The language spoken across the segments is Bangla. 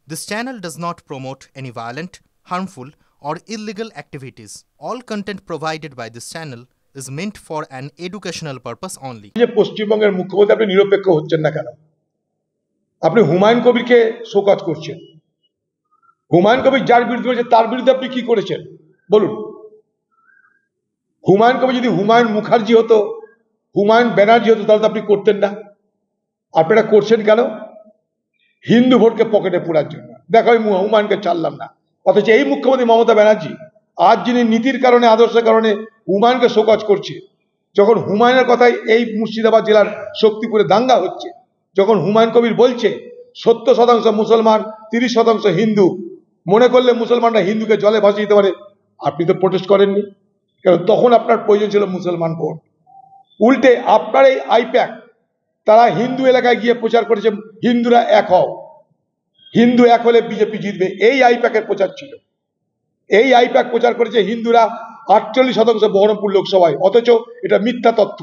This channel does not promote any violent, harmful, or illegal activities. All content provided by this channel is meant for an educational purpose only. যে পশ্চিমবঙ্গের মুখ্যমন্ত্রী আপনি নিরপেক্ষ হচ্ছেন না কেন? আপনি হুমায়ুন কবিরকে শোকজ করছেন। হুমায়ুন কবির যার বিরুদ্ধে হয়েছে তার বিরুদ্ধে আপনি কি করেছেন বলুন? হুমায়ুন কবির যদি হুমায়ুন মুখার্জি হতো, হুমায়ুন ব্যানার্জি হতো, তাহলে আপনি করতেন না। আপনারা করছেন কেন? হিন্দু ভোটকে পকেটে পোড়ার জন্য। দেখো আমি হুমায়ুনকে ছাড়লাম না, অথচ এই মুখ্যমন্ত্রী মমতা ব্যানার্জি আজ যিনি নীতির কারণে আদর্শের কারণে হুমায়ুনকে শোকজ করছে, যখন হুমায়ুনের কথায় এই মুর্শিদাবাদ জেলার শক্তিপুরে দাঙ্গা হচ্ছে, যখন হুমায়ুন কবির বলছে 70% মুসলমান 30% হিন্দু, মনে করলে মুসলমানরা হিন্দুকে জলে ভাসিয়ে দিতে পারে, আপনি তো প্রোটেস্ট করেননি। কারণ তখন আপনার প্রয়োজন ছিল মুসলমান ভোট। উল্টে আপনার এই আইপ্যাক তারা হিন্দু এলাকায় গিয়ে প্রচার করেছে হিন্দুরা এক হও, হিন্দু এক হলে বিজেপি জিতবে, এই আইপ্যাকের প্রচার ছিল। এই আইপ্যাক প্রচার করেছে হিন্দুরা 48% বহরমপুর লোকসভায়, অথচ এটা মিথ্যা তথ্য।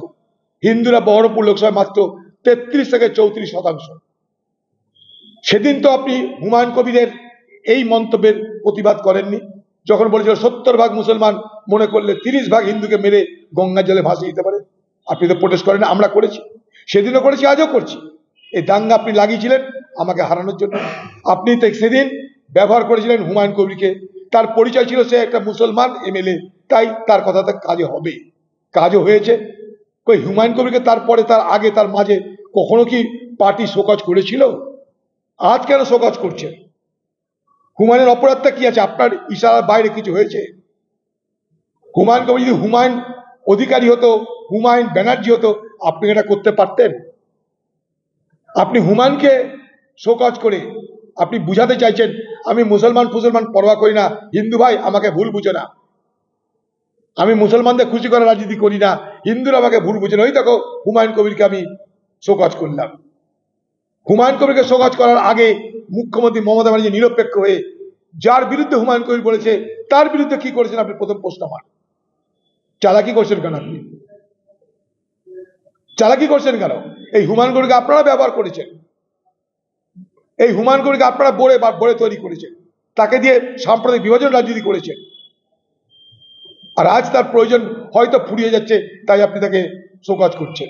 হিন্দুরা বহরমপুর লোকসভায় মাত্র 33 থেকে 34%। সেদিন তো আপনি হুমায়ুন কবিরের এই মন্তব্যের প্রতিবাদ করেননি, যখন বলেছিল 70% মুসলমান মনে করলে 30% হিন্দুকে মেরে গঙ্গা জলে ভাসিয়ে দিতে পারে। আপনি তো প্রোটেস্ট করেন। আমরা করেছি, সেদিনও করেছি, আজও করছি। এই দাঙ্গা আপনি লাগিয়েছিলেন আমাকে হারানোর জন্য। আপনি তো সেদিন ব্যবহার করেছিলেন হুমায়ুন কবিরকে, তার পরিচয় ছিল সে একটা মুসলমান এমএলএ, তাই তার কথাতে কাজে হবে, কাজও হয়েছে। কই হুমায়ুন কবিরকে তারপরে, তার আগে, তার মাঝে কখনো কি পার্টি শোকজ করেছিল? আজ কেন শোকজ করছে? হুমায়ুনের অপরাধটা কি আছে? আপনার ইশারার বাইরে কিছু হয়েছে? হুমায়ুন কবির যদি হুমায়ুন অধিকারী হতো, হুমায়ুন ব্যানার্জি হতো, আপনি এটা করতে পারতেন? আপনি হুমায়ুনকে শোকজ করে আপনি বুঝাতে চাইছেন আমি মুসলমান পরোয়া করি না, হিন্দু ভাই আমাকে ভুল বুঝে না, আমি মুসলমানদের খুশি করার রাজনীতি করি না, হিন্দুরা আমাকে ভুল বুঝে না। ওই দেখো হুমায়ুন কবিরকে আমি শোকজ করলাম। হুমায়ুন কবিরকে শোকজ করার আগে মুখ্যমন্ত্রী মমতা ব্যানার্জি নিরপেক্ষ হয়ে যার বিরুদ্ধে হুমায়ুন কবির বলেছে তার বিরুদ্ধে কি করেছেন আপনি? প্রথম প্রশ্ন আমার, চালাকি করছেন কেন? আপনি চালাকি করছেন কেন? এই হুমায়ুন কবিরকে আপনারা ব্যবহার করেছেন, এই হুমায়ুন কবিরকে আপনারা বড়ে তৈরি করেছেন, তাকে দিয়ে সাম্প্রদায়িক বিভাজন রাজনীতি করেছেন। আর আজ তার প্রয়োজন হয়তো ফুরিয়ে যাচ্ছে, তাই আপনি তাকে শোকজ করছেন।